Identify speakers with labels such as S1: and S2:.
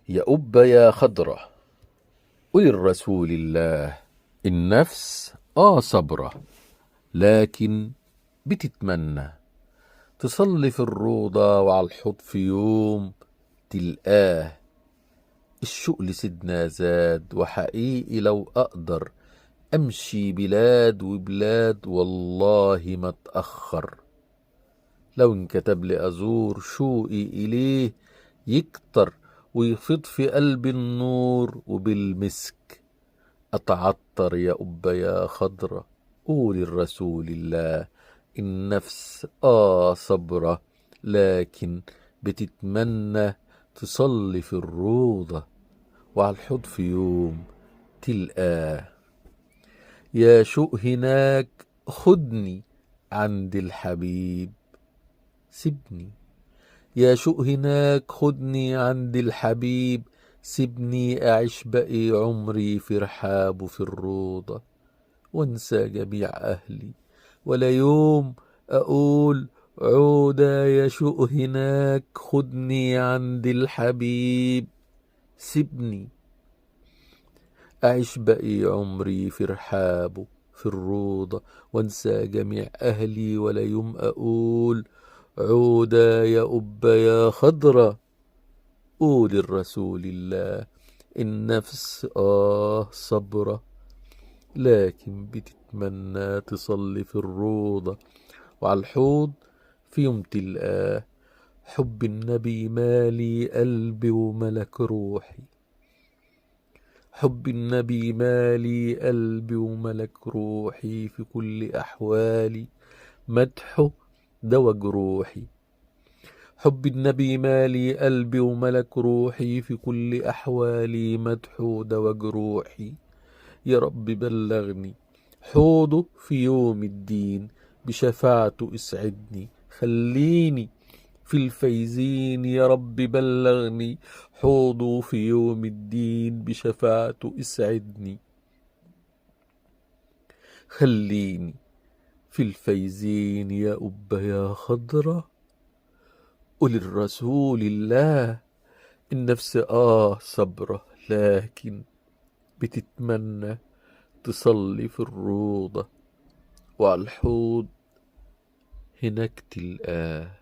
S1: يا أبا يا خضرة، قل الرسول الله. النفس صبرة، لكن بتتمنى تصلي في الروضة وعلى الحوض في يوم تلقاه. الشوق لسيدنا زاد، وحقيقي لو أقدر أمشي بلاد وبلاد والله ما أتأخر. لو انكتب لي أزور شوقي إليه يكتر ويفيض في قلبي النور وبالمسك أتعطر. يا أبا يا خضرة، قول الرسول الله. النفس صبرة، لكن بتتمنى تصلي في الروضة وعلى الحوض في يوم تلقاه. يا شوق هناك خدني عند الحبيب سيبني. يا شوق هناك خدني عند الحبيب سيبني أعيش باقي عمري في رحاب وفي الروضة وانسى جميع أهلي، ولا يوم أقول عودة. يا شوق هناك خدني عند الحبيب سيبني أعيش باقي عمري في رحابه في الروضة وانسى جميع أهلي، ولا يوم أقول عودة. يا أبا يا خضرة، قول الرسول الله. النفس صبرة، لكن بتتمنى تصلي في الروضة وعلى الحوض في يوم تلقاه. حب النبي مالي قلبي وملك روحي. حب النبي مالي قلبي وملك روحي، في كل أحوالي مدحه دوا جروحي. حب النبي مالي قلبي وملك روحي، في كل أحوالي مدحه دوا جروحي. يا رب بلغني حوضه في يوم الدين، بشفاعته اسعدني خليني في الفايزين. يا رب بلغني حوضه في يوم الدين، بشفاعته اسعدني خليني في الفايزين. يا أبا يا خضرة، قل الرسول الله. النفس صبرة، لكن بتتمنى تصلي في الروضة وعلى الحوض هناك تلقاه.